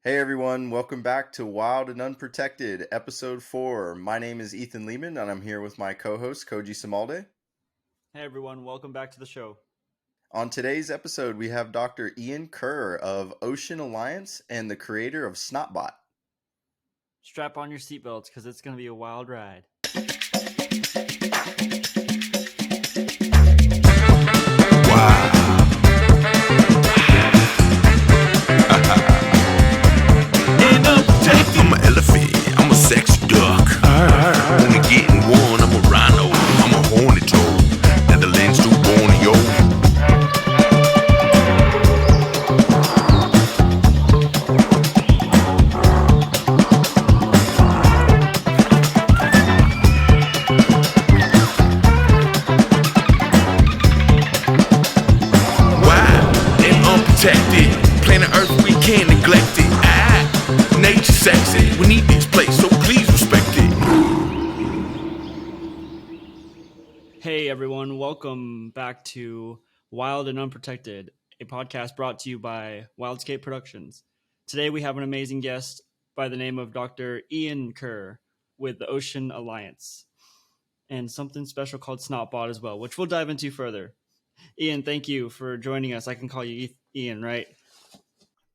Hey everyone, welcome back to Wild and Unprotected, episode 4. My name is Ethan Leaman and I'm here with my co-host Koji Sumalde. Hey everyone, welcome back to the show. On today's episode, we have Dr. Iain Kerr of Ocean Alliance and the creator of SnotBot. Strap on your seatbelts because it's going to be a wild ride. I'm an elephant, I'm a sexy duck. Only getting one, I'm a rhino, I'm a horny toad. Netherlands to Borneo. Wild and unprotected, planet Earth we can't neglect it. Nature sexy, we need this place, so please respect it. Hey everyone, welcome back to Wild and Unprotected, a podcast brought to you by Wildscape Productions. Today we have an amazing guest by the name of Dr. Iain Kerr with the Ocean Alliance and something special called SnotBot as well, which we'll dive into further. Iain, thank you for joining us. I can call you Iain, right?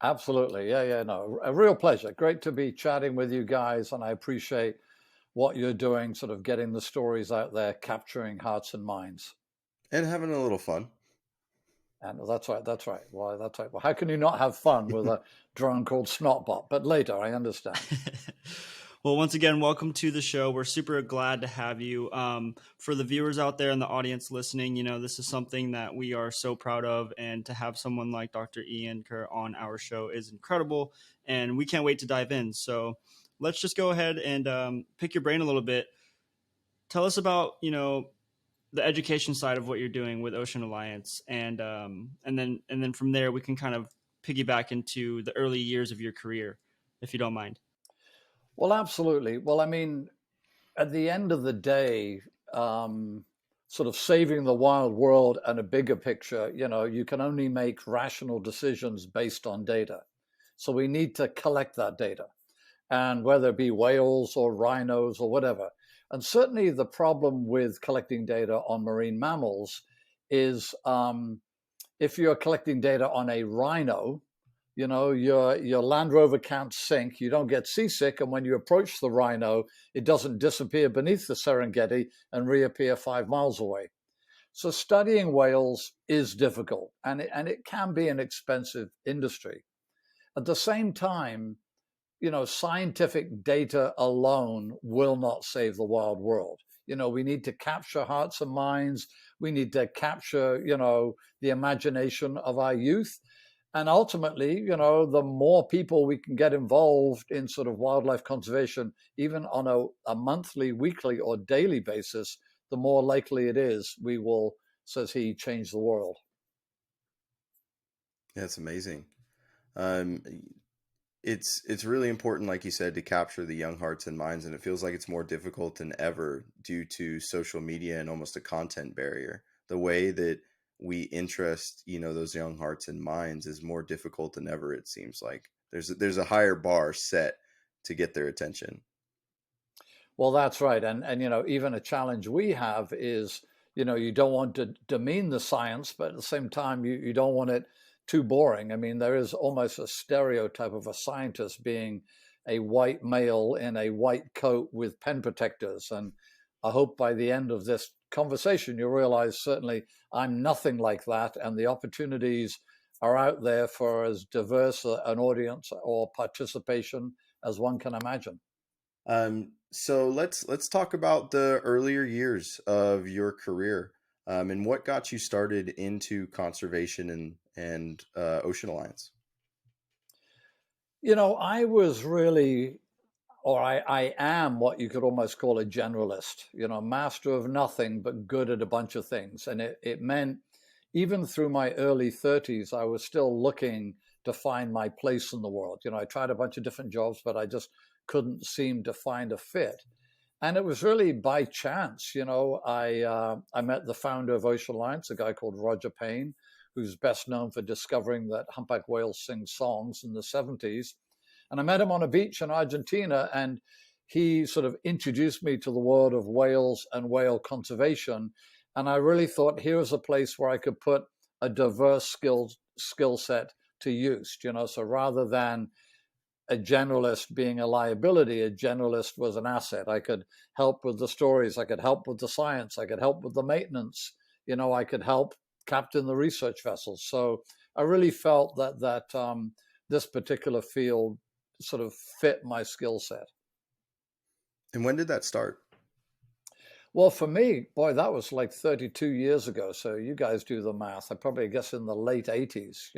Absolutely. Yeah, no, a real pleasure. Great to be chatting with you guys, and I appreciate what you're doing, sort of getting the stories out there, capturing hearts and minds. And having a little fun. And that's right. Well, that's right. Well, how can you not have fun with a drone called SnotBot? But later, I understand. Well, once again, welcome to the show. We're super glad to have you. For the viewers out there and the audience listening, this is something that we are so proud of. And to have someone like Dr. Iain Kerr on our show is incredible. And we can't wait to dive in. So let's just go ahead and pick your brain a little bit. Tell us about, the education side of what you're doing with Ocean Alliance. And then from there, we can kind of piggyback into the early years of your career, if you don't mind. Well, absolutely. Well, I mean, at the end of the day, sort of saving the wild world and a bigger picture, you can only make rational decisions based on data. So we need to collect that data, and whether it be whales or rhinos or whatever. And certainly the problem with collecting data on marine mammals is if you're collecting data on a rhino, your Land Rover can't sink, you don't get seasick, and when you approach the rhino, it doesn't disappear beneath the Serengeti and reappear 5 miles away. So studying whales is difficult, and it can be an expensive industry. At the same time, scientific data alone will not save the wild world. We need to capture hearts and minds. We need to capture, the imagination of our youth. And ultimately, the more people we can get involved in sort of wildlife conservation, even on a monthly, weekly, or daily basis, the more likely it is we will, says he, change the world. That's amazing. It's really important, like you said, to capture the young hearts and minds, and it feels like it's more difficult than ever due to social media and almost a content barrier. The way that we interest, those young hearts and minds is more difficult than ever, it seems like. There's a higher bar set to get their attention. Well, that's right. And even a challenge we have is, you don't want to demean the science, but at the same time, you don't want it too boring. I mean, there is almost a stereotype of a scientist being a white male in a white coat with pen protectors. And I hope by the end of this conversation, you'll realize certainly I'm nothing like that. And the opportunities are out there for as diverse an audience or participation as one can imagine. So let's talk about the earlier years of your career, and what got you started into conservation and Ocean Alliance. I was really, or I am what you could almost call a generalist, master of nothing, but good at a bunch of things. And it meant even through my early 30s, I was still looking to find my place in the world. I tried a bunch of different jobs, but I just couldn't seem to find a fit. And it was really by chance, I met the founder of Ocean Alliance, a guy called Roger Payne, who's best known for discovering that humpback whales sing songs in the 70s. And I met him on a beach in Argentina, and he sort of introduced me to the world of whales and whale conservation. And I really thought, here was a place where I could put a diverse skill set to use, So rather than a generalist being a liability, a generalist was an asset. I could help with the stories, I could help with the science, I could help with the maintenance, I could help captain the research vessels. So I really felt that this particular field sort of fit my skill set. And when did that start? Well, for me, boy, that was like 32 years ago. So you guys do the math. I probably guess in the late 80s,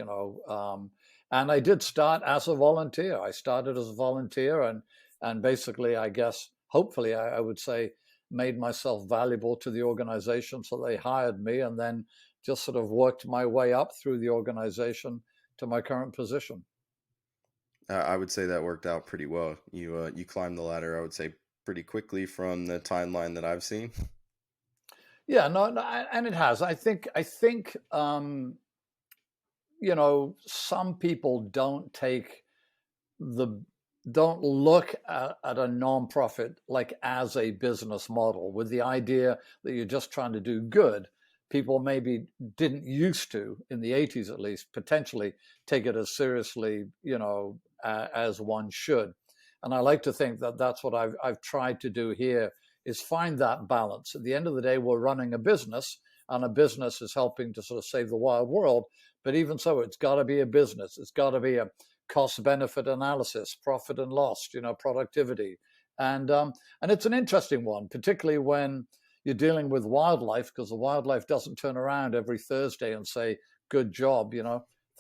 and I did start as a volunteer. I started as a volunteer and basically, I guess, hopefully, I would say, made myself valuable to the organization. So they hired me, and then just sort of worked my way up through the organization to my current position. I would say that worked out pretty well. You climbed the ladder, I would say, pretty quickly from the timeline that I've seen. Yeah, no, and it has. I think some people don't look at a nonprofit like as a business model with the idea that you're just trying to do good. People maybe didn't used to, in the 80s at least, potentially take it as seriously, as one should. And I like to think that that's what I've tried to do here, is find that balance. At the end of the day, we're running a business, and a business is helping to sort of save the wild world. But even so, it's got to be a business. It's got to be a cost-benefit analysis, profit and loss, productivity. And it's an interesting one, particularly when you're dealing with wildlife, because the wildlife doesn't turn around every Thursday and say, good job,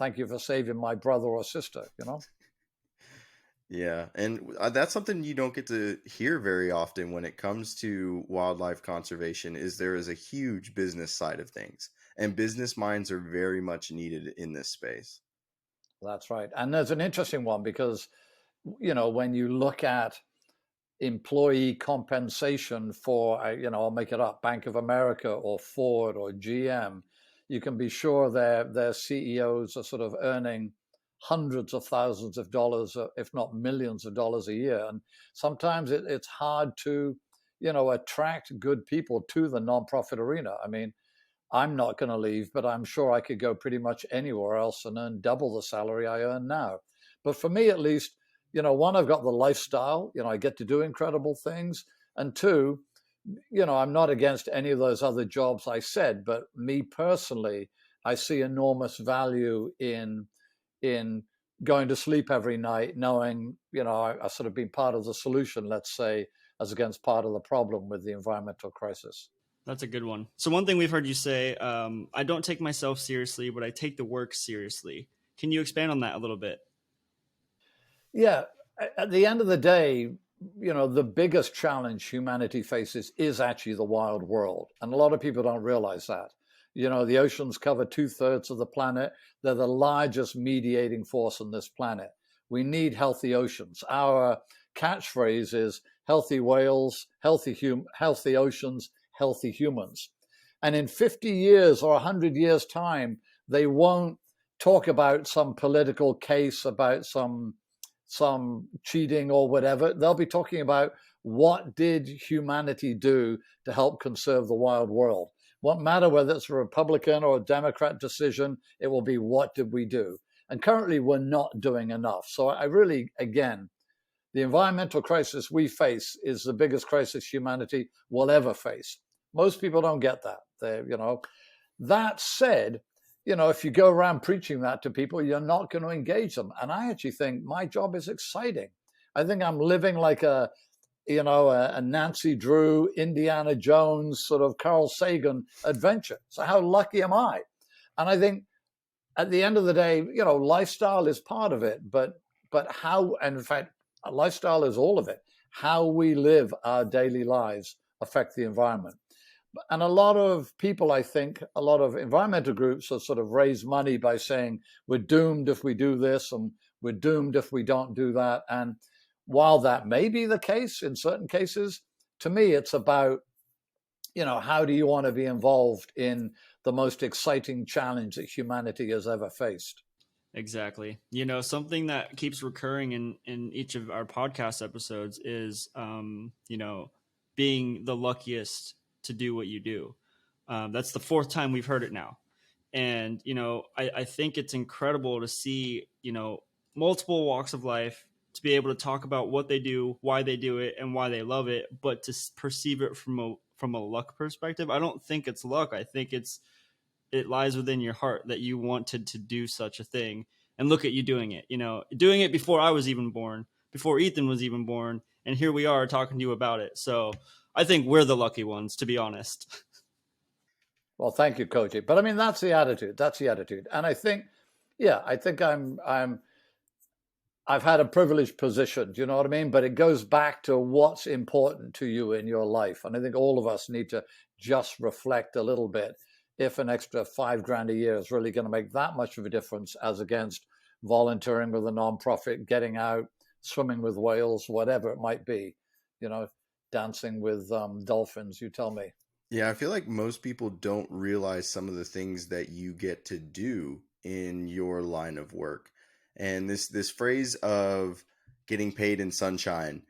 thank you for saving my brother or sister, Yeah, and that's something you don't get to hear very often when it comes to wildlife conservation. There is a huge business side of things, and business minds are very much needed in this space. That's right. And there's an interesting one because, when you look at employee compensation for, I'll make it up, Bank of America or Ford or GM, you can be sure their CEOs are sort of earning hundreds of thousands of dollars, if not millions of dollars a year. And sometimes it's hard to, attract good people to the nonprofit arena. I mean, I'm not going to leave, but I'm sure I could go pretty much anywhere else and earn double the salary I earn now. But for me, at least, one, I've got the lifestyle, I get to do incredible things. And two, I'm not against any of those other jobs I said, but me personally, I see enormous value in going to sleep every night, knowing, I've sort of been part of the solution, let's say, as against part of the problem with the environmental crisis. That's a good one. So one thing we've heard you say, I don't take myself seriously, but I take the work seriously. Can you expand on that a little bit? Yeah. At the end of the day, the biggest challenge humanity faces is actually the wild world. And a lot of people don't realize that. The oceans cover 2/3 of the planet. They're the largest mediating force on this planet. We need healthy oceans. Our catchphrase is healthy whales, healthy oceans, healthy humans. And in 50 years or 100 years' time, they won't talk about some political case, about some cheating or whatever. They'll be talking about what did humanity do to help conserve the wild world. Won't matter whether it's a Republican or a Democrat decision, it will be what did we do? And currently we're not doing enough. So I really, again, the environmental crisis we face is the biggest crisis humanity will ever face. Most people don't get that. That said, if you go around preaching that to people, you're not going to engage them. And I actually think my job is exciting. I think I'm living like a Nancy Drew, Indiana Jones, sort of Carl Sagan adventure. So how lucky am I? And I think at the end of the day, lifestyle is part of it, but how, and in fact, lifestyle is all of it. How we live our daily lives affect the environment. And a lot of people, I think, a lot of environmental groups have sort of raised money by saying we're doomed if we do this and we're doomed if we don't do that. And while that may be the case in certain cases, to me, it's about, how do you want to be involved in the most exciting challenge that humanity has ever faced? Exactly. You know, something that keeps recurring in each of our podcast episodes is, you know, being the luckiest to do what you do. That's the fourth time we've heard it now. And, you know, I think it's incredible to see, you know, multiple walks of life to be able to talk about what they do, why they do it, and why they love it, but to perceive it from a luck perspective. I don't think it's luck. I think it lies within your heart that you wanted to do such a thing, and look at you doing it, you know, doing it before I was even born, before Ethan was even born, and here we are talking to you about it. So I think we're the lucky ones, to be honest. Well, thank you, Koji. But I mean, that's the attitude. That's the attitude. And I think, yeah, I think I've had a privileged position. Do you know what I mean? But it goes back to what's important to you in your life. And I think all of us need to just reflect a little bit if an extra $5,000 a year is really going to make that much of a difference as against volunteering with a nonprofit, getting out, swimming with whales, whatever it might be, you know, dancing with dolphins, you tell me. Yeah, I feel like most people don't realize some of the things that you get to do in your line of work. And this phrase of getting paid in sunshine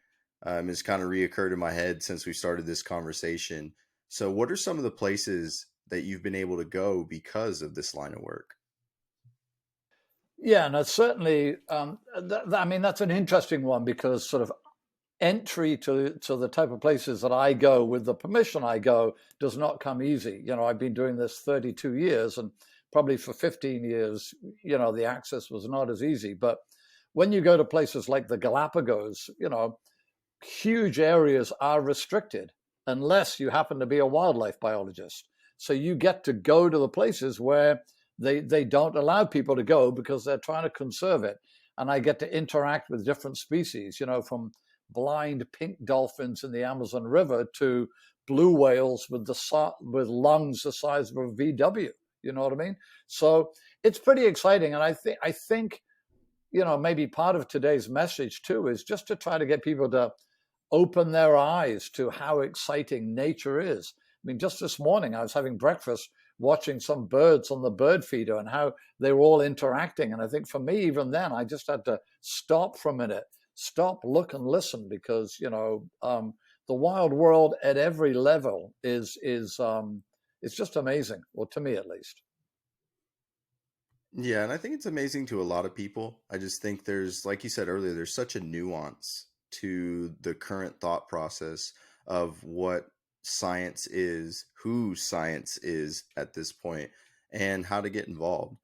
has kind of reoccurred in my head since we started this conversation. So what are some of the places that you've been able to go because of this line of work? Yeah, and it's certainly, I mean, that's an interesting one because sort of entry to the type of places that I go with the permission I go does not come easy. You know, I've been doing this 32 years and probably for 15 years, you know, the access was not as easy. But when you go to places like the Galapagos, you know, huge areas are restricted unless you happen to be a wildlife biologist. So you get to go to the places where they don't allow people to go because they're trying to conserve it. And I get to interact with different species, you know, from blind pink dolphins in the Amazon River to blue whales with lungs the size of a VW. You know what I mean? So it's pretty exciting, and I think you know, maybe part of today's message too is just to try to get people to open their eyes to how exciting nature is. I mean, just this morning I was having breakfast watching some birds on the bird feeder and how they were all interacting. And I think for me, even then, I just had to stop for a minute, stop, look, and listen, because you know the wild world at every level is it's just amazing. Well, to me at least. Yeah, and I think it's amazing to a lot of people. I just think there's, like you said earlier, there's such a nuance to the current thought process of what science is, who science is at this point, and how to get involved.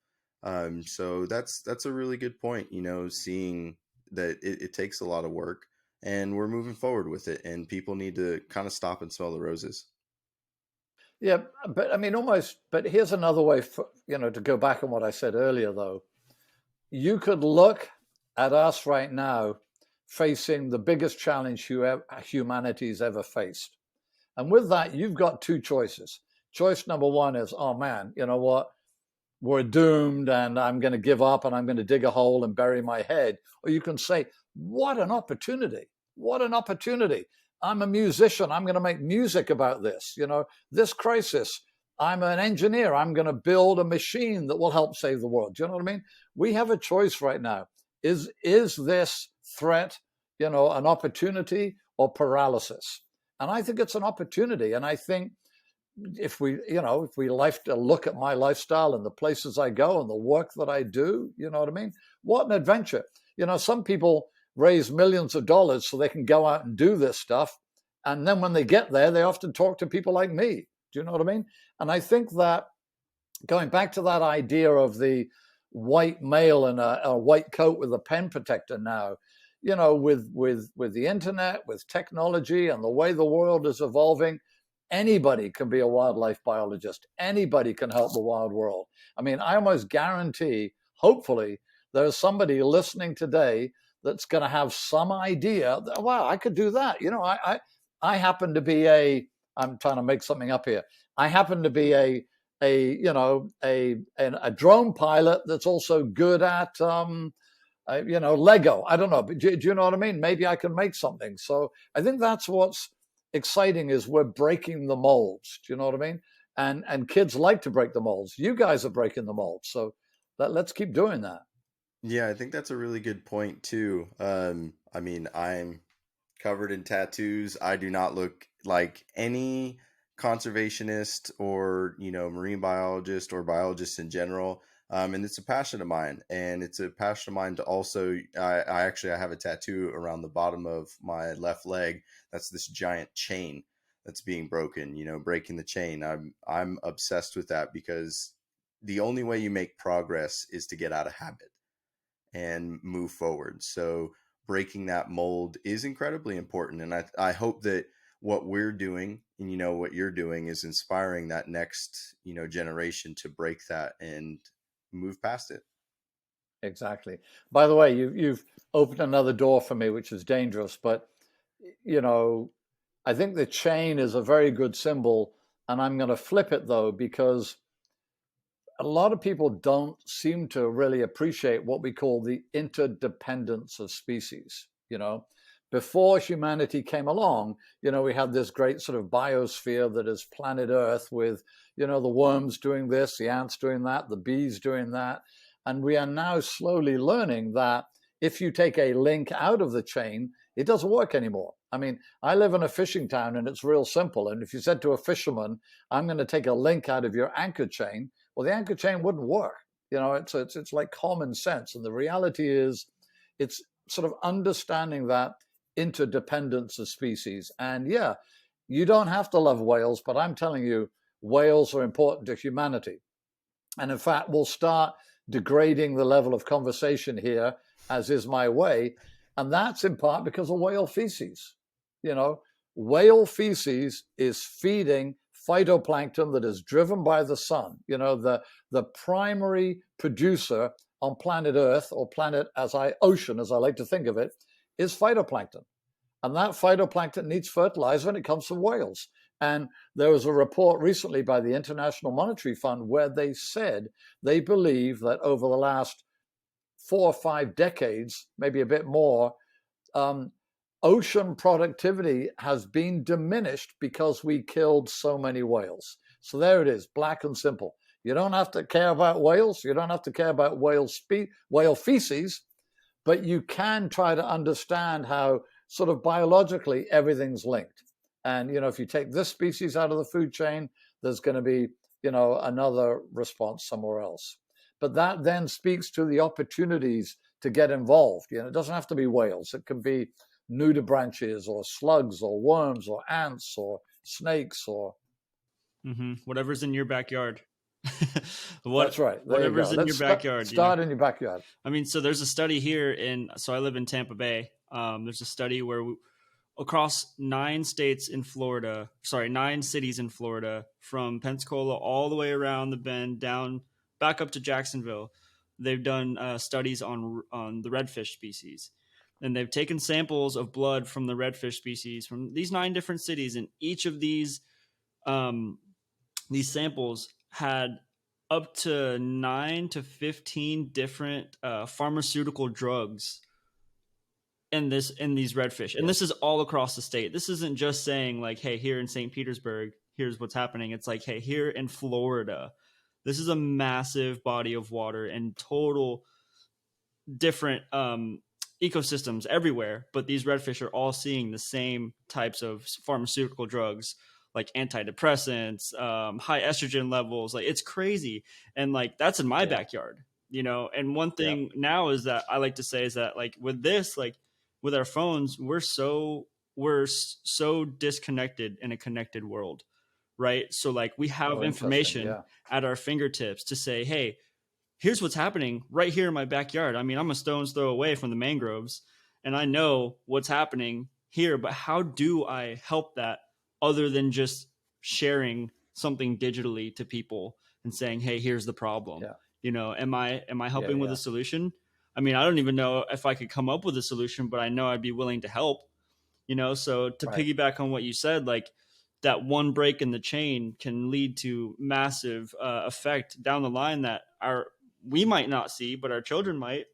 So that's a really good point, you know, seeing that it takes a lot of work and we're moving forward with it, and people need to kind of stop and smell the roses. Yeah, but I mean, almost. But here's another way, for, you know, to go back on what I said earlier. Though you could look at us right now, facing the biggest challenge humanity's ever faced, and with that, you've got two choices. Choice number one is, oh man, you know what? We're doomed, and I'm going to give up, and I'm going to dig a hole and bury my head. Or you can say, what an opportunity! What an opportunity! I'm a musician. I'm going to make music about this. You know, this crisis. I'm an engineer. I'm going to build a machine that will help save the world. Do you know what I mean? We have a choice right now. Is this threat, you know, an opportunity or paralysis? And I think it's an opportunity. And I think if we look at my lifestyle and the places I go and the work that I do, you know what I mean? What an adventure. You know, some people raise millions of dollars so they can go out and do this stuff. And then when they get there, they often talk to people like me. Do you know what I mean? And I think that going back to that idea of the white male in a white coat with a pen protector now, you know, with the internet, with technology and the way the world is evolving, anybody can be a wildlife biologist. Anybody can help the wild world. I mean, I almost guarantee, hopefully, there's somebody listening today that's going to have some idea that, wow, I could do that. You know, I happen to be I'm trying to make something up here. I happen to be a drone pilot that's also good at, Lego. I don't know. But do you know what I mean? Maybe I can make something. So I think that's what's exciting is we're breaking the molds. Do you know what I mean? And kids like to break the molds. You guys are breaking the molds. So let's keep doing that. Yeah, I think that's a really good point too. I mean, I'm covered in tattoos. I do not look like any conservationist or, marine biologist or biologist in general. And it's a passion of mine. And it's a passion of mine to also, I have a tattoo around the bottom of my left leg. That's this giant chain that's being broken, breaking the chain. I'm obsessed with that because the only way you make progress is to get out of habit and move forward. So breaking that mold is incredibly important. And I hope that what we're doing and what you're doing is inspiring that next, generation to break that and move past it. Exactly. By the way, you've opened another door for me, which is dangerous. But you know, I think the chain is a very good symbol, and I'm going to flip it though, because a lot of people don't seem to really appreciate what we call the interdependence of species. Before humanity came along, we had this great sort of biosphere that is planet Earth with, the worms doing this, the ants doing that, the bees doing that. And we are now slowly learning that if you take a link out of the chain, it doesn't work anymore. I mean, I live in a fishing town and it's real simple. And if you said to a fisherman, I'm going to take a link out of your anchor chain, well, the anchor chain wouldn't work. It's like common sense. And the reality is it's sort of understanding that interdependence of species. And yeah, you don't have to love whales, but I'm telling you, whales are important to humanity. And in fact, we'll start degrading the level of conversation here, as is my way. And that's in part because of whale feces. Whale feces is feeding phytoplankton that is driven by the sun. The primary producer on planet Earth, or ocean, as I like to think of it, is phytoplankton. And that phytoplankton needs fertilizer, and it comes from whales. And there was a report recently by the International Monetary Fund where they said they believe that over the last 4 or 5 decades, maybe a bit more, ocean productivity has been diminished because we killed so many whales. So there it is, black and simple. You don't have to care about whales. You don't have to care about whale feces, but you can try to understand how sort of biologically everything's linked. And, if you take this species out of the food chain, there's going to be, another response somewhere else. But that then speaks to the opportunities to get involved. It doesn't have to be whales. It can be nudibranches or slugs or worms or ants or snakes or whatever's in your backyard. That's right. There whatever's you go. in your backyard. Start in your backyard. I mean, so there's a study here so I live in Tampa Bay. There's a study where across 9 cities in Florida, from Pensacola all the way around the bend down back up to Jacksonville, they've done studies on the redfish species. And they've taken samples of blood from the redfish species from these 9 different cities, and each of these samples had up to 9 to 15 different pharmaceutical drugs in these redfish. And this is all across the state. This isn't just saying like, hey, here in St. Petersburg, here's what's happening. It's like, hey, here in Florida, this is a massive body of water and total different ecosystems everywhere. But these redfish are all seeing the same types of pharmaceutical drugs, like antidepressants, high estrogen levels. Like, it's crazy. And like, that's in my backyard, and one thing now is that I like to say is that like with this, like with our phones, we're so disconnected in a connected world, right? So like we have information at our fingertips to say, hey, here's what's happening right here in my backyard. I mean, I'm a stone's throw away from the mangroves and I know what's happening here, but how do I help that other than just sharing something digitally to people and saying, hey, here's the problem. Am I helping with a solution? I mean, I don't even know if I could come up with a solution, but I know I'd be willing to help, so to piggyback on what you said, like that one break in the chain can lead to massive effect down the line that we might not see, but our children might.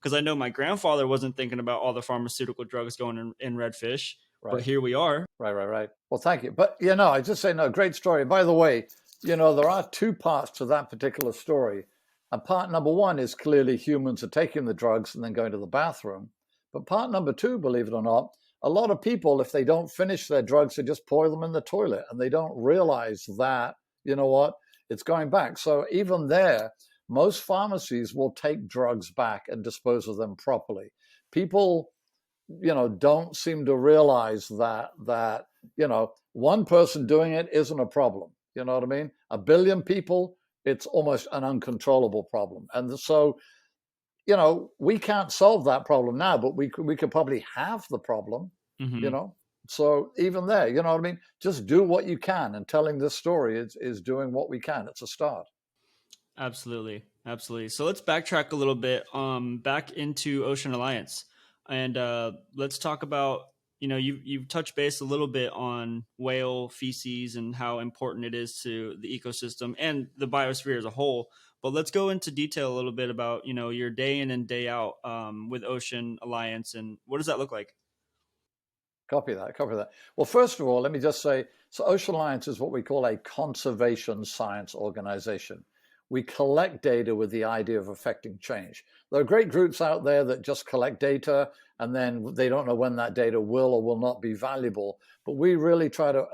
Because I know my grandfather wasn't thinking about all the pharmaceutical drugs going in redfish, but here we are. Right. Well, thank you. But, I just say, no, great story. By the way, there are 2 parts to that particular story. And part number one is clearly humans are taking the drugs and then going to the bathroom. But part number two, believe it or not, a lot of people, if they don't finish their drugs, they just pour them in the toilet and they don't realize that, you know what, it's going back. So even there, most pharmacies will take drugs back and dispose of them properly. People, don't seem to realize that, one person doing it isn't a problem. You know what I mean? A billion people, it's almost an uncontrollable problem. And so, we can't solve that problem now, but we could probably have the problem, So even there, you know what I mean? Just do what you can. And telling this story is doing what we can. It's a start. Absolutely. So let's backtrack a little bit, back into Ocean Alliance. And let's talk about, you've touched base a little bit on whale feces and how important it is to the ecosystem and the biosphere as a whole. But let's go into detail a little bit about, your day in and day out with Ocean Alliance, and what does that look like? Copy that. Well, first of all, let me just say, so Ocean Alliance is what we call a conservation science organization. We collect data with the idea of affecting change. There are great groups out there that just collect data and then they don't know when that data will or will not be valuable. But we really try to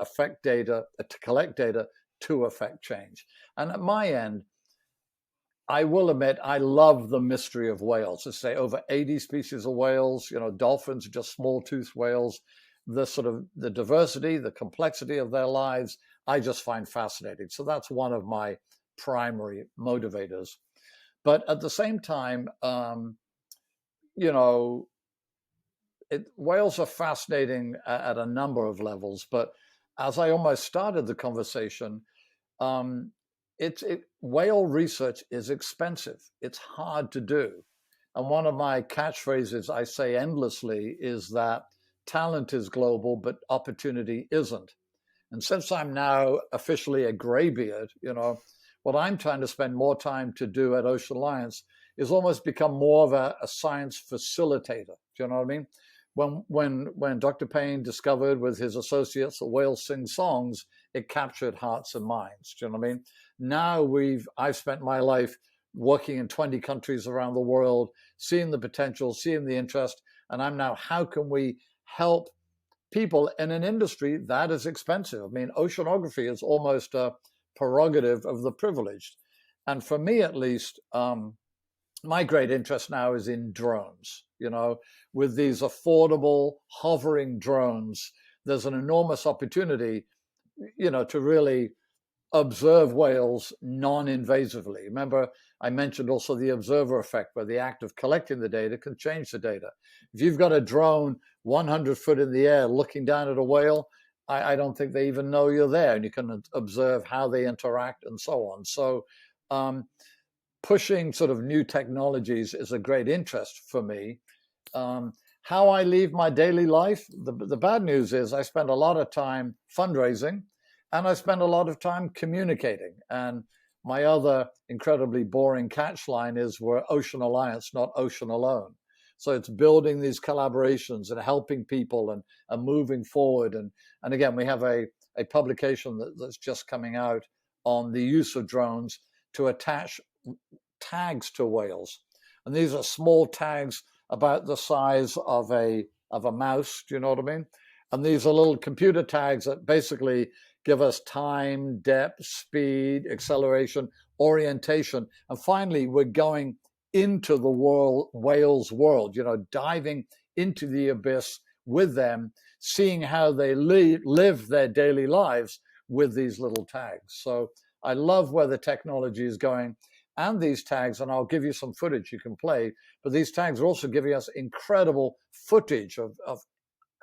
collect data to affect change. And at my end, I will admit, I love the mystery of whales. Let's say over 80 species of whales, dolphins are just small-toothed whales. The diversity, the complexity of their lives, I just find fascinating. So that's one of my primary motivators. But at the same time, whales are fascinating at a number of levels. But as I almost started the conversation, whale research is expensive. It's hard to do. And one of my catchphrases I say endlessly is that talent is global, but opportunity isn't. And since I'm now officially a graybeard, what I'm trying to spend more time to do at Ocean Alliance is almost become more of a science facilitator. Do you know what I mean? When Dr. Payne discovered with his associates that whales sing songs, it captured hearts and minds. Do you know what I mean? Now I've spent my life working in 20 countries around the world, seeing the potential, seeing the interest, and I'm now, how can we help people in an industry that is expensive? I mean, oceanography is almost a prerogative of the privileged. And for me, at least, my great interest now is in drones. With these affordable hovering drones, there's an enormous opportunity, to really observe whales non-invasively. Remember, I mentioned also the observer effect, where the act of collecting the data can change the data. If you've got a drone 100 foot in the air looking down at a whale, I don't think they even know you're there, and you can observe how they interact and so on. So pushing sort of new technologies is a great interest for me. How I leave my daily life, the bad news is I spend a lot of time fundraising, and I spend a lot of time communicating. And my other incredibly boring catchline is we're Ocean Alliance, not Ocean Alone. So it's building these collaborations and helping people and moving forward. And again, we have a publication that's just coming out on the use of drones to attach tags to whales. And these are small tags about the size of a mouse. Do you know what I mean? And these are little computer tags that basically give us time, depth, speed, acceleration, orientation. And finally, we're going into the whale's world, diving into the abyss with them, seeing how they live their daily lives with these little tags. So I love where the technology is going. And these tags, and I'll give you some footage you can play, but these tags are also giving us incredible footage of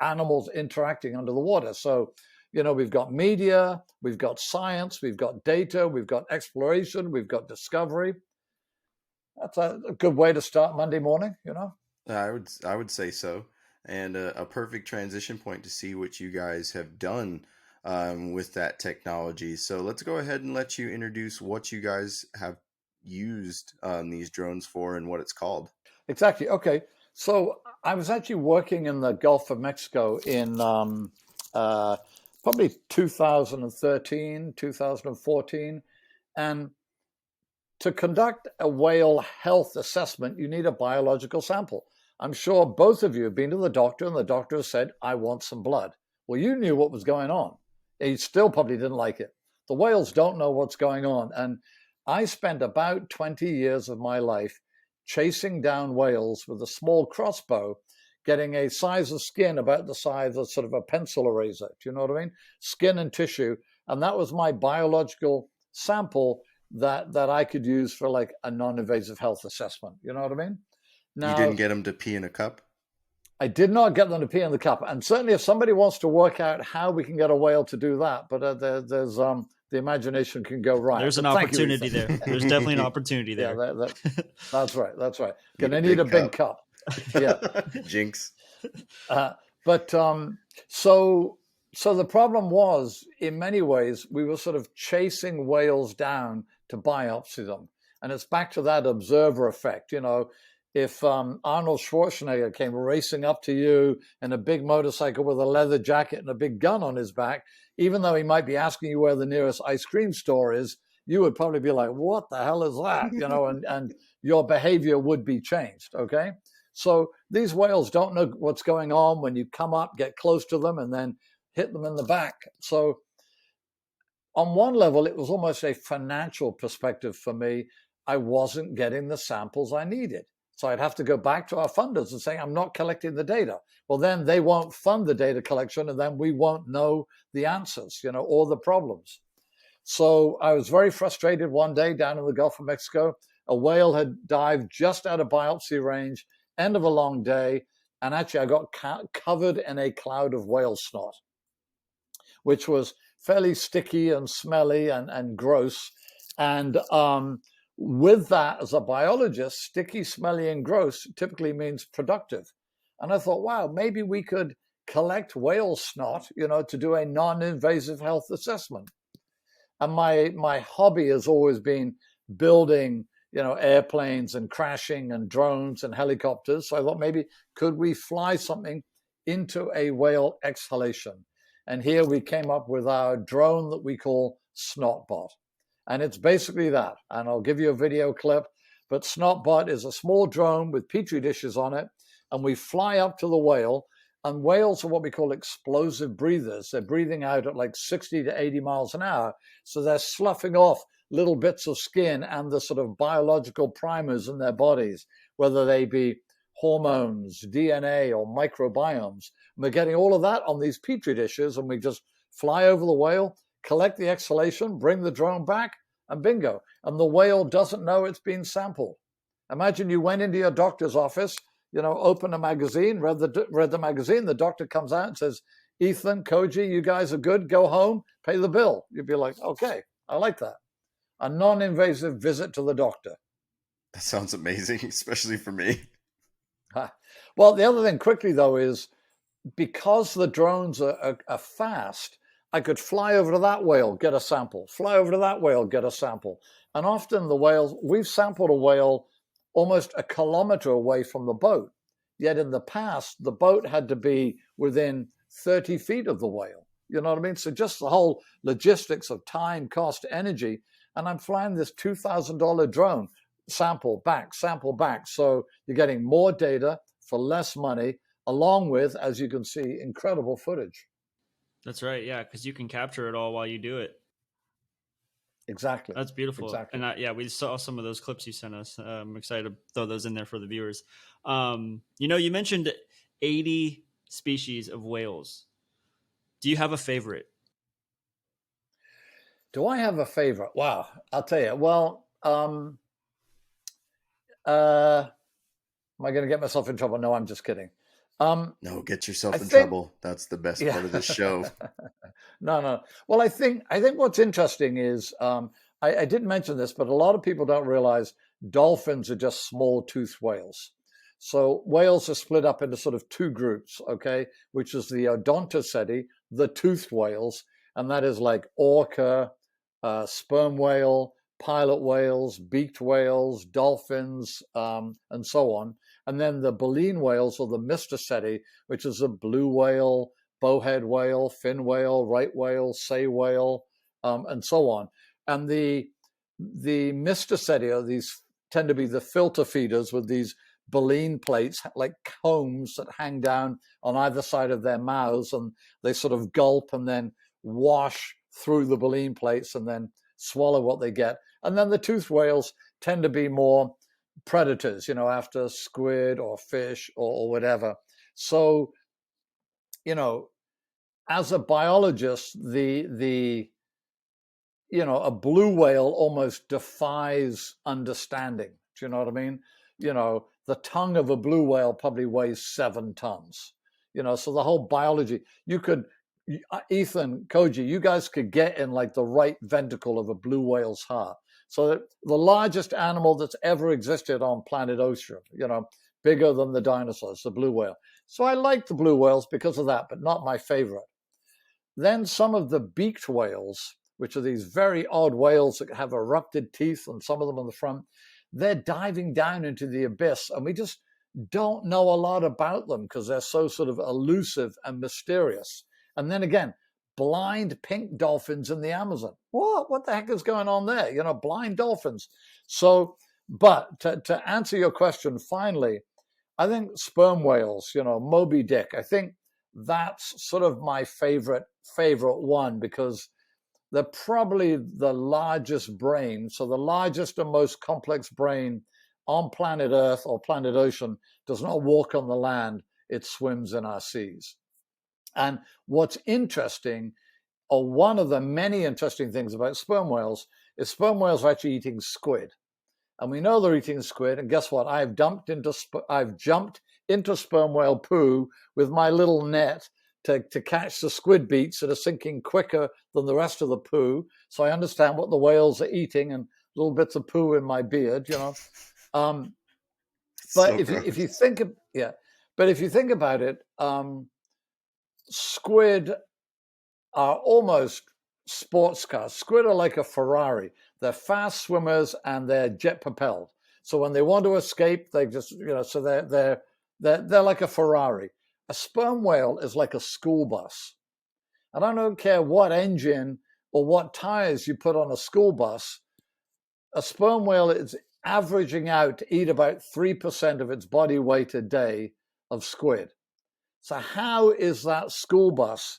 animals interacting under the water. So, we've got media, we've got science, we've got data, we've got exploration, we've got discovery. That's a good way to start Monday morning, I would say so, and a perfect transition point to see what you guys have done with that technology. So let's go ahead and let you introduce what you guys have used these drones for and what it's called. Exactly. Okay. So I was actually working in the Gulf of Mexico in probably 2013, 2014, and to conduct a whale health assessment, you need a biological sample. I'm sure both of you have been to the doctor and the doctor has said, I want some blood. Well, you knew what was going on. He still probably didn't like it. The whales don't know what's going on. And I spent about 20 years of my life chasing down whales with a small crossbow, getting a size of skin about the size of sort of a pencil eraser. Do you know what I mean? Skin and tissue. And that was my biological sample that I could use for like a non-invasive health assessment. You know what I mean? Now, you didn't get them to pee in a cup? I did not get them to pee in the cup. And certainly if somebody wants to work out how we can get a whale to do that, but there's the imagination can go right. There's an opportunity there. There's definitely an opportunity there. Yeah, that's right. That's right. Gonna need a big cup. Yeah. Jinx. So the problem was, in many ways, we were sort of chasing whales down to biopsy them. And it's back to that observer effect. You know, if Arnold Schwarzenegger came racing up to you in a big motorcycle with a leather jacket and a big gun on his back, even though he might be asking you where the nearest ice cream store is, you would probably be like, what the hell is that? You know, and your behavior would be changed, okay? So these whales don't know what's going on when you come up, get close to them, and then hit them in the back. So on one level, it was almost a financial perspective for me. I wasn't getting the samples I needed. So I'd have to go back to our funders and say, I'm not collecting the data. Well, then they won't fund the data collection, and then we won't know the answers, you know, or the problems. So I was very frustrated one day down in the Gulf of Mexico. A whale had dived just out of biopsy range, end of a long day, and actually I got covered in a cloud of whale snot, which was fairly sticky and smelly and gross. And with that, as a biologist, sticky, smelly, and gross typically means productive. And I thought, wow, maybe we could collect whale snot, you know, to do a non-invasive health assessment. And my hobby has always been building, you know, airplanes and crashing and drones and helicopters. So I thought, maybe could we fly something into a whale exhalation? And here we came up with our drone that we call SnotBot. And it's basically that. And I'll give you a video clip. But SnotBot is a small drone with petri dishes on it. And we fly up to the whale. And whales are what we call explosive breathers. They're breathing out at like 60 to 80 miles an hour. So they're sloughing off little bits of skin and the sort of biological primers in their bodies, whether they be hormones, DNA, or microbiomes. And we're getting all of that on these petri dishes. And we just fly over the whale, collect the exhalation, bring the drone back, and bingo. And the whale doesn't know it's been sampled. Imagine you went into your doctor's office, you know, open a magazine, read the magazine, the doctor comes out and says, Ethan, Koji, you guys are good, go home, pay the bill. You'd be like, okay, I like that. A non-invasive visit to the doctor. That sounds amazing, especially for me. Well, the other thing quickly, though, is because the drones are fast, I could fly over to that whale, get a sample, fly over to that whale, get a sample. And often the whales, we've sampled a whale almost a kilometer away from the boat. Yet in the past, the boat had to be within 30 feet of the whale. You know what I mean? So just the whole logistics of time, cost, energy. And I'm flying this $2,000 drone, sample back. So you're getting more data for less money, along with, as you can see, incredible footage. That's right. Yeah, because you can capture it all while you do it. Exactly. That's beautiful. Exactly. And yeah, we saw some of those clips you sent us. I'm excited to throw those in there for the viewers. You know, you mentioned 80 species of whales. Do you have a favorite? Do I have a favorite? Wow, I'll tell you. Well, am I going to get myself in trouble? No, I'm just kidding. No, get yourself in trouble. That's the best part of this show. No. Well, I think what's interesting is I didn't mention this, but a lot of people don't realize dolphins are just small toothed whales. So whales are split up into sort of two groups, okay, which is the Odontoceti, the toothed whales, and that is like orca, sperm whale, pilot whales, beaked whales, dolphins, and so on. And then the baleen whales, or the Mystaceti, which is a blue whale, bowhead whale, fin whale, right whale, sei whale, and so on. And the the Mysticedia, these tend to be the filter feeders with these baleen plates, like combs that hang down on either side of their mouths, and they sort of gulp and then wash through the baleen plates and then swallow what they get. And then the toothed whales tend to be more predators, after squid or fish or whatever. So, as a biologist, a blue whale almost defies understanding. Do you know what I mean? The tongue of a blue whale probably weighs 7 tons. So the whole biology, Ethan, Koji, you guys could get in like the right ventricle of a blue whale's heart. So that the largest animal that's ever existed on planet Ocean, bigger than the dinosaurs, the blue whale. So I like the blue whales because of that, but not my favorite. Then some of the beaked whales, which are these very odd whales that have erupted teeth, and some of them on the front, they're diving down into the abyss, and we just don't know a lot about them because they're so sort of elusive and mysterious. And then again, blind pink dolphins in the Amazon. What the heck is going on there? Blind dolphins. So, but to answer your question, finally, I think sperm whales, Moby Dick, I think that's sort of my favorite one, because they're probably the largest brain. So the largest and most complex brain on planet Earth or planet Ocean does not walk on the land. It swims in our seas. And what's interesting, or one of the many interesting things about sperm whales, is sperm whales are actually eating squid. And we know they're eating squid. And guess what? I've jumped into sperm whale poo with my little net to catch the squid beaks that are sinking quicker than the rest of the poo. So I understand what the whales are eating, and little bits of poo in my beard, But So if you think about it, squid are almost sports cars. Squid are like a Ferrari. They're fast swimmers and they're jet propelled. So when they want to escape, they just, so they're like a Ferrari. A sperm whale is like a school bus. And I don't care what engine or what tires you put on a school bus, a sperm whale is averaging out to eat about 3% of its body weight a day of squid. So how is that school bus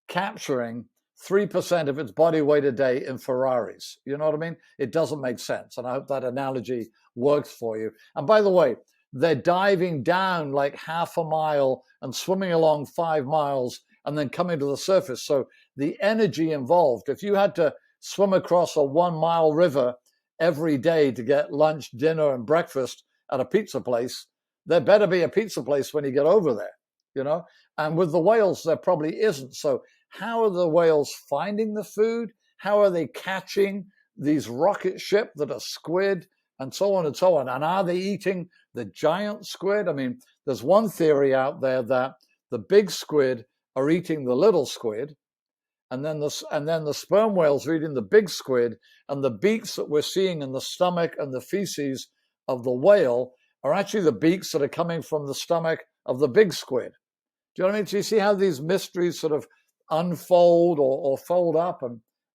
capturing 3% of its body weight a day in Ferraris? You know what I mean? It doesn't make sense. And I hope that analogy works for you. And by the way, they're diving down like half a mile and swimming along 5 miles and then coming to the surface. So the energy involved, if you had to swim across a 1 mile river every day to get lunch, dinner, and breakfast at a pizza place, there better be a pizza place when you get over there, And with the whales, there probably isn't. So how are the whales finding the food? How are they catching these rocket ship that are squid, and so on and so on? And are they eating the giant squid? I mean, there's one theory out there that the big squid are eating the little squid, and then the sperm whales are eating the big squid, and the beaks that we're seeing in the stomach and the feces of the whale are actually the beaks that are coming from the stomach of the big squid. Do you know what I mean? So you see how these mysteries sort of unfold or fold up,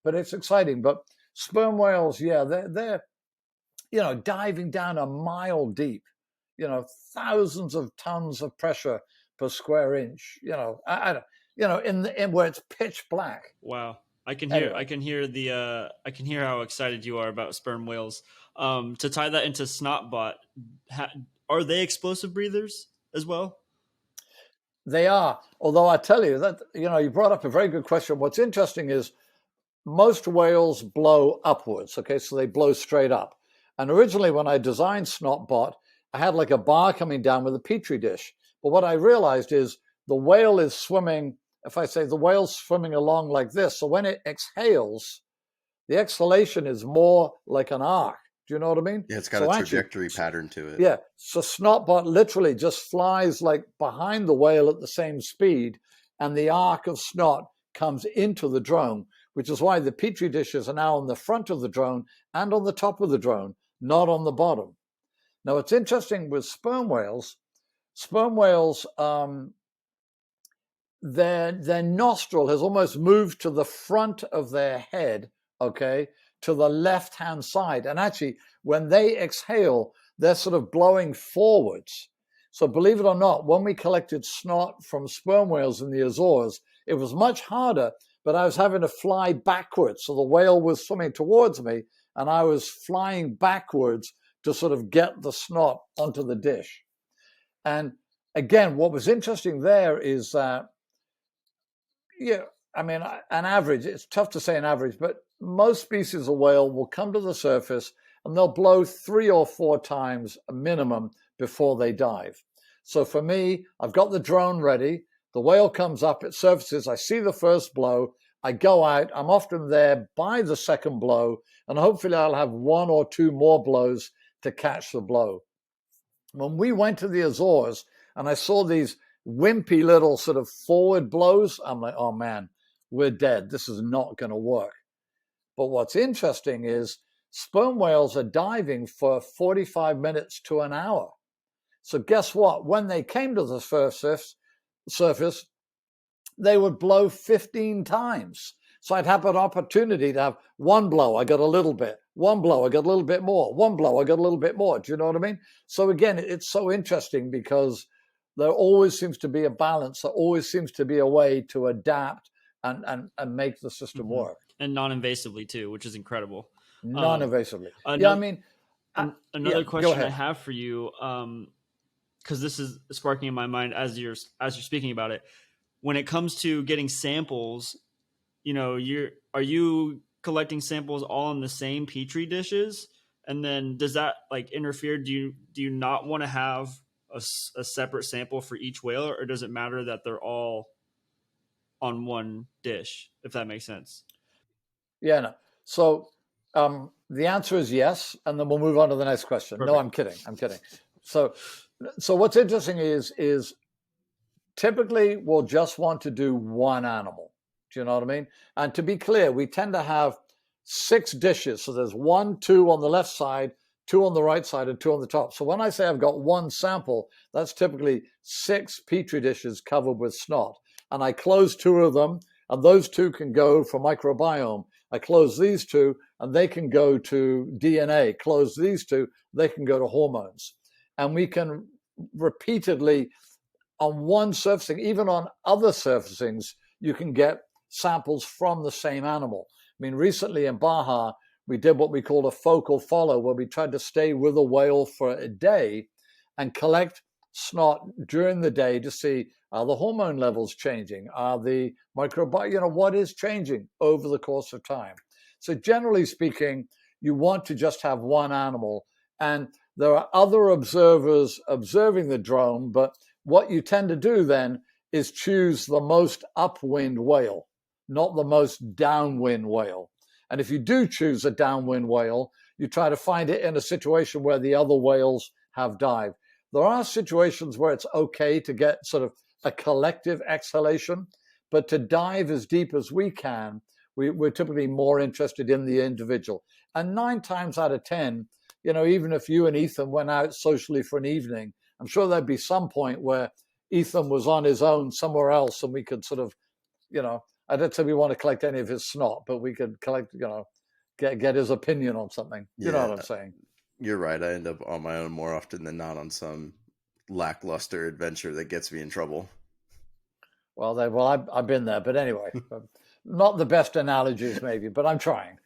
but it's exciting. But sperm whales, yeah, they're diving down a mile deep, thousands of tons of pressure per square inch, I in where it's pitch black. Wow. I can Anyway. I can hear how excited you are about sperm whales. To tie that into SnotBot, are they explosive breathers as well? They are. Although I tell you that, you brought up a very good question. What's interesting is most whales blow upwards. Okay. So they blow straight up. And originally when I designed SnotBot, I had like a bar coming down with a petri dish. But what I realized is the whale is swimming. If I say the whale's swimming along like this, so when it exhales, the exhalation is more like an arc. Do you know what I mean? Yeah, it's got a trajectory pattern to it. Yeah. So SnotBot literally just flies like behind the whale at the same speed, and the arc of snot comes into the drone, which is why the petri dishes are now on the front of the drone and on the top of the drone, not on the bottom. Now, what's interesting with sperm whales, their nostril has almost moved to the front of their head, okay, to the left-hand side. And actually, when they exhale, they're sort of blowing forwards. So believe it or not, when we collected snot from sperm whales in the Azores, it was much harder, but I was having to fly backwards. So the whale was swimming towards me, and I was flying backwards to sort of get the snot onto the dish. And again, what was interesting there is that, yeah, I mean, an average, it's tough to say an average, but most species of whale will come to the surface and they'll blow 3 or 4 times a minimum before they dive. So for me, I've got the drone ready. The whale comes up, it surfaces, I see the first blow, I go out, I'm often there by the second blow, and hopefully I'll have 1 or 2 more blows to catch the blow. When we went to the Azores and I saw these wimpy little sort of forward blows, I'm like, oh man, we're dead. This is not going to work. But what's interesting is sperm whales are diving for 45 minutes to an hour. So guess what? When they came to the surface, they would blow 15 times. So I'd have an opportunity to have 1 blow, I got a little bit. 1 blow, I got a little bit more. 1 blow, I got a little bit more. Do you know what I mean? So again, it's so interesting because there always seems to be a balance. There always seems to be a way to adapt and make the system work. And non-invasively too, which is incredible. Non-invasively. Another question I have for you, because this is sparking in my mind as you're speaking about it. When it comes to getting samples, are you collecting samples all in the same petri dishes? And then does that like interfere? Do you not want to have a separate sample for each whale, or does it matter that they're all on one dish, if that makes sense? Yeah, no. So the answer is yes, and then we'll move on to the next question. Perfect. No, I'm kidding. So what's interesting is typically we'll just want to do 1 animal. Do you know what I mean? And to be clear, we tend to have 6 dishes. So there's 1, 2 on the left side, 2 on the right side, and 2 on the top. So when I say I've got 1 sample, that's typically 6 petri dishes covered with snot. And I close 2 of them, and those 2 can go for microbiome. I close these 2, and they can go to DNA. Close these 2, they can go to hormones. And we can repeatedly, on one surfacing, even on other surfacings, you can get samples from the same animal. I mean, recently in Baja, we did what we called a focal follow, where we tried to stay with a whale for a day and collect snot during the day to see, are the hormone levels changing? Are the microbiome, what is changing over the course of time? So generally speaking, you want to just have 1 animal, and there are other observers observing the drone, but what you tend to do then is choose the most upwind whale, not the most downwind whale. And if you do choose a downwind whale, you try to find it in a situation where the other whales have dived. There are situations where it's okay to get sort of a collective exhalation, but to dive as deep as we can, we're typically more interested in the individual. And 9 times out of 10, even if you and Ethan went out socially for an evening, I'm sure there'd be some point where Ethan was on his own somewhere else, and we could sort of, I don't say we want to collect any of his snot, but we could collect, get his opinion on something. You know what I'm saying? You're right. I end up on my own more often than not on some lackluster adventure that gets me in trouble. Well, I've been there, but anyway, not the best analogies maybe, but I'm trying.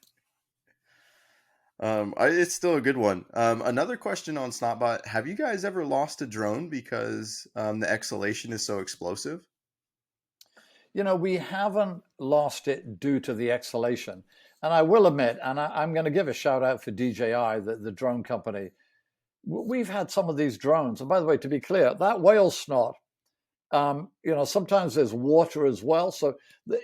It's still a good one. Another question on SnotBot: have you guys ever lost a drone because the exhalation is so explosive? We haven't lost it due to the exhalation. And I will admit, and I'm going to give a shout out for DJI, the drone company. We've had some of these drones. And by the way, to be clear, that whale snot, sometimes there's water as well. So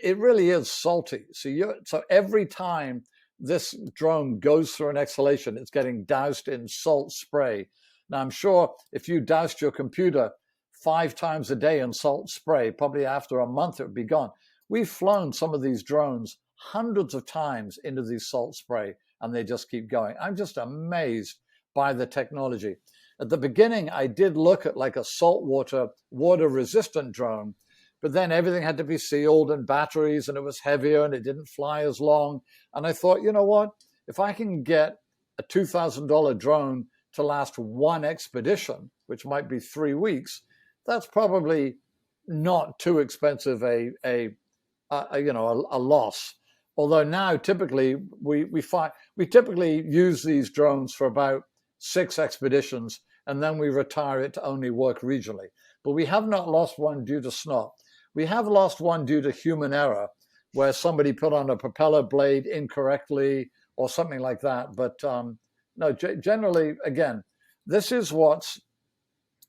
it really is salty. So every time this drone goes through an exhalation, it's getting doused in salt spray. Now, I'm sure if you doused your computer 5 times a day in salt spray, probably after a month it would be gone. We've flown some of these drones hundreds of times into these salt spray, and they just keep going. I'm just amazed by the technology. At the beginning, I did look at like a saltwater, water-resistant drone, but then everything had to be sealed and batteries, and it was heavier, and it didn't fly as long. And I thought, you know what? if I can get a $2,000 drone to last one expedition, which might be 3 weeks, that's probably not too expensive a loss. Although now typically we typically use these drones for about 6 expeditions, and then we retire it to only work regionally. But we have not lost one due to Snot. We have lost one due to human error, where somebody put on a propeller blade incorrectly or something like that. But no, generally, again, this is what's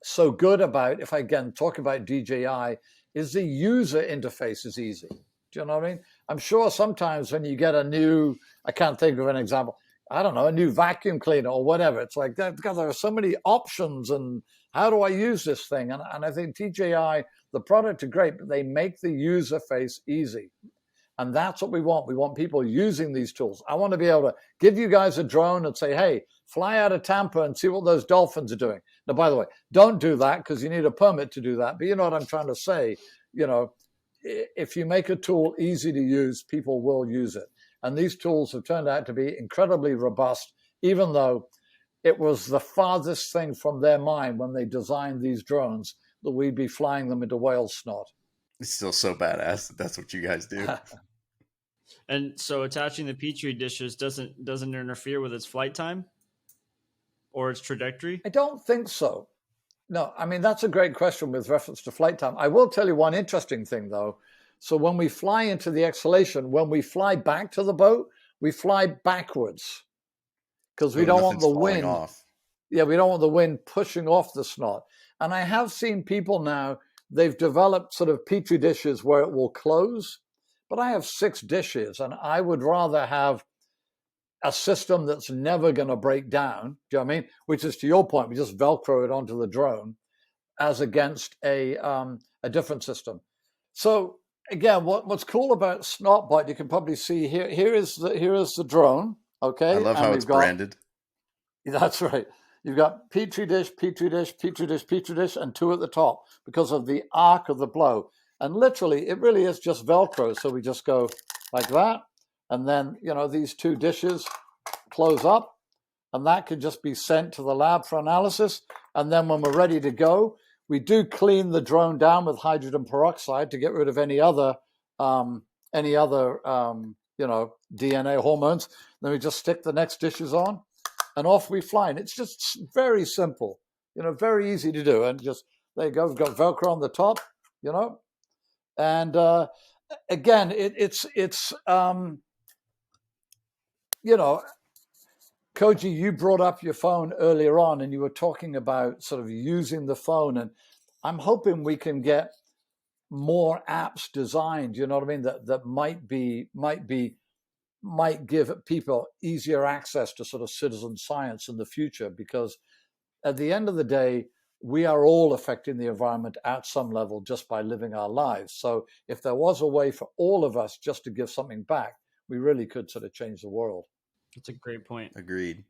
so good about, if I again talk about DJI, is the user interface is easy. Do you know what I mean? I'm sure sometimes when you get a new, I can't think of an example, I don't know, a new vacuum cleaner or whatever, it's like, God, there are so many options, and how do I use this thing? And I think DJI, the product are great, but they make the user face easy. And that's what we want. We want people using these tools. I want to be able to give you guys a drone and say, hey, fly out of Tampa and see what those dolphins are doing. Now, by the way, don't do that because you need a permit to do that. But you know what I'm trying to say? You know, if you make a tool easy to use, people will use it. And these tools have turned out to be incredibly robust, even though it was the farthest thing from their mind when they designed these drones that we'd be flying them into whale snot. It's still so badass that that's what you guys do. And so attaching the Petri dishes doesn't interfere with its flight time or its trajectory? I don't think so. No, I mean, that's a great question with reference to flight time. I will tell you one interesting thing, though. So when we fly into the exhalation, when we fly back to the boat, we fly backwards because we don't want the wind. Off. Yeah, we don't want the wind pushing off the snot. And I have seen people now, they've developed sort of Petri dishes where it will close, but I have 6 dishes, and I would rather have a system that's never going to break down, do you know what I mean? Which is, to your point, we just Velcro it onto the drone, as against a different system. So again, what's cool about SnotBot, you can probably see here. Here is the drone. Okay, I love how it's branded. That's right. You've got Petri dish, Petri dish, Petri dish, Petri dish, and 2 at the top because of the arc of the blow. And literally, it really is just Velcro. So we just go like that. And then, you know, these 2 dishes close up, and that could just be sent to the lab for analysis. And then when we're ready to go, we do clean the drone down with hydrogen peroxide to get rid of any other DNA hormones. Then we just stick the next dishes on, and off we fly. And it's just very simple, you know, very easy to do. And just, there you go, we've got Velcro on the top, you know. And again, it's you know, Koji, you brought up your phone earlier on, and you were talking about sort of using the phone. And I'm hoping we can get more apps designed, you know what I mean, that might give people easier access to sort of citizen science in the future, because at the end of the day, we are all affecting the environment at some level just by living our lives. So if there was a way for all of us just to give something back, we really could sort of change the world. That's a great point. Agreed.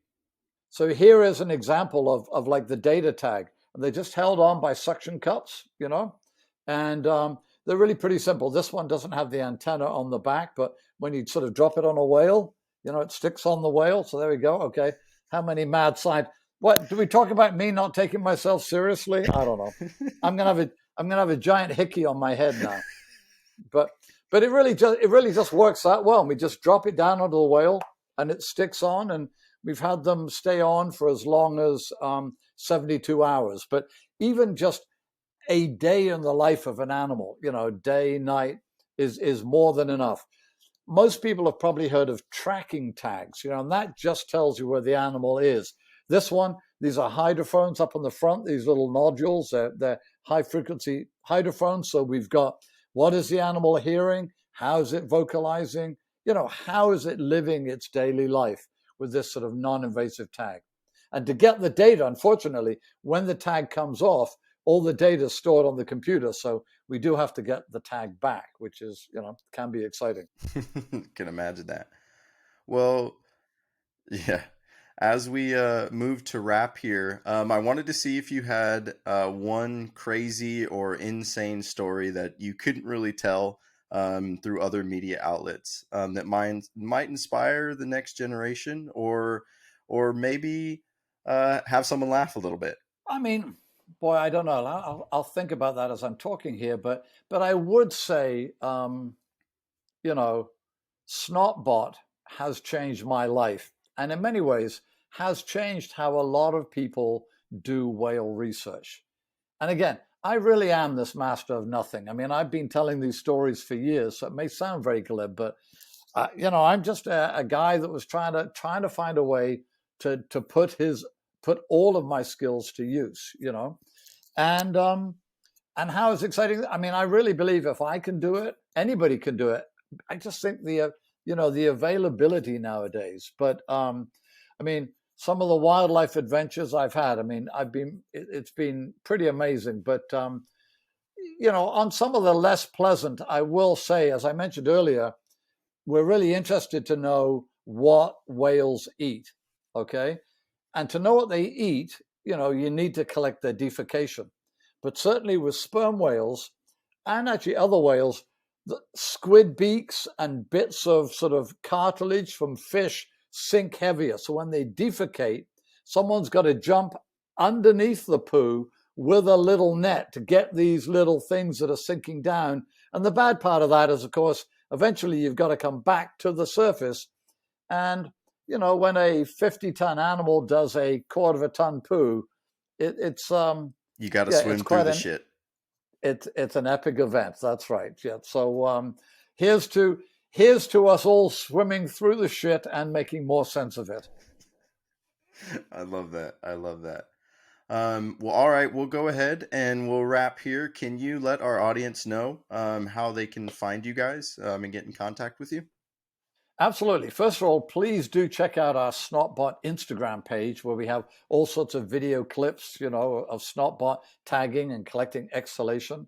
So here is an example of like the data tag. And they just held on by suction cups, you know, and they're really pretty simple. This one doesn't have the antenna on the back, but when you sort of drop it on a whale, you know, it sticks on the whale. So there we go. Okay. How many mad science? What do we talk about? Me not taking myself seriously? I don't know. I'm gonna have a giant hickey on my head now. But it really just works that well. And we just drop it down onto the whale, and it sticks on. And we've had them stay on for as long as 72 hours. But even just a day in the life of an animal, you know, day, night is more than enough. Most people have probably heard of tracking tags, you know, and that just tells you where the animal is. This one, these are hydrophones up on the front, these little nodules, they're high frequency hydrophones. So we've got, what is the animal hearing? How is it vocalizing? You know, how is it living its daily life with this sort of non-invasive tag? And to get the data, unfortunately, when the tag comes off, all the data is stored on the computer. So we do have to get the tag back, which is, you know, can be exciting. Can imagine that. Well, yeah. As we move to wrap here, I wanted to see if you had one crazy or insane story that you couldn't really tell through other media outlets that might inspire the next generation, or maybe have someone laugh a little bit? I mean, boy, I don't know. I'll think about that as I'm talking here, but I would say, SnotBot has changed my life, and in many ways has changed how a lot of people do whale research. And again, I really am this master of nothing. I mean, I've been telling these stories for years, so it may sound very glib, but I'm just a guy that was trying to find a way to put all of my skills to use, and how it's exciting. I mean, I really believe if I can do it, anybody can do it. I just think the availability nowadays. But I mean, some of the wildlife adventures I've had, I mean, it's been pretty amazing. But on some of the less pleasant, I will say, as I mentioned earlier, we're really interested to know what whales eat. Okay, and to know what they eat, you need to collect their defecation. But certainly with sperm whales and actually other whales, the squid beaks and bits of sort of cartilage from fish sink heavier. So when they defecate, someone's got to jump underneath the poo with a little net to get these little things that are sinking down. And the bad part of that is, of course, eventually you've got to come back to the surface. And, when a 50-ton animal does a quarter of a ton poo, it's you got to swim through the shit. It's an epic event. That's right. Yeah. So here's to us all swimming through the shit and making more sense of it. I love that. Well, all right, we'll go ahead and we'll wrap here. Can you let our audience know how they can find you guys and get in contact with you? Absolutely. First of all, please do check out our SnotBot Instagram page, where we have all sorts of video clips, of SnotBot tagging and collecting exhalation.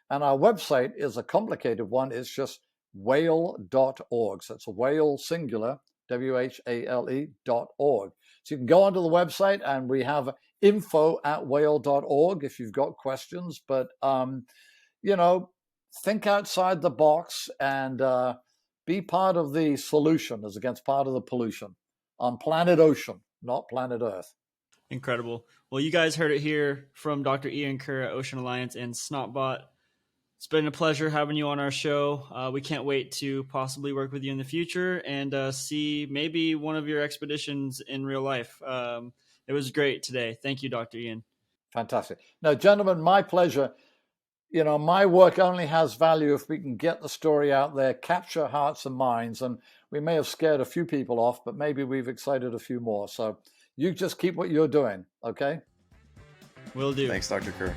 And our website is a complicated one. It's just whale.org. So it's a whale singular, WHALE.org. So you can go onto the website and we have info@whale.org if you've got questions. But, think outside the box and be part of the solution as against part of the pollution on planet Ocean, not planet Earth. Incredible. Well, you guys heard it here from Dr. Iain Kerr at Ocean Alliance and SnotBot. It's been a pleasure having you on our show. We can't wait to possibly work with you in the future and see maybe one of your expeditions in real life. It was great today. Thank you, Dr. Iain. Fantastic. No, gentlemen, my pleasure. My work only has value if we can get the story out there, capture hearts and minds, and we may have scared a few people off, but maybe we've excited a few more. So you just keep what you're doing, okay? Will do. Thanks, Dr. Kerr.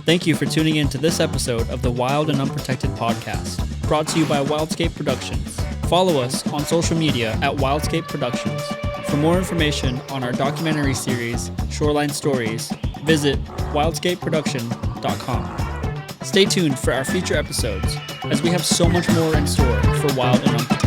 Thank you for tuning in to this episode of the Wild and Unprotected podcast, brought to you by Wildscape Productions. Follow us on social media at Wildscape Productions. For more information on our documentary series, Shoreline Stories, visit wildscapeproduction.com. Stay tuned for our future episodes, as we have so much more in store for Wild and Unprotected.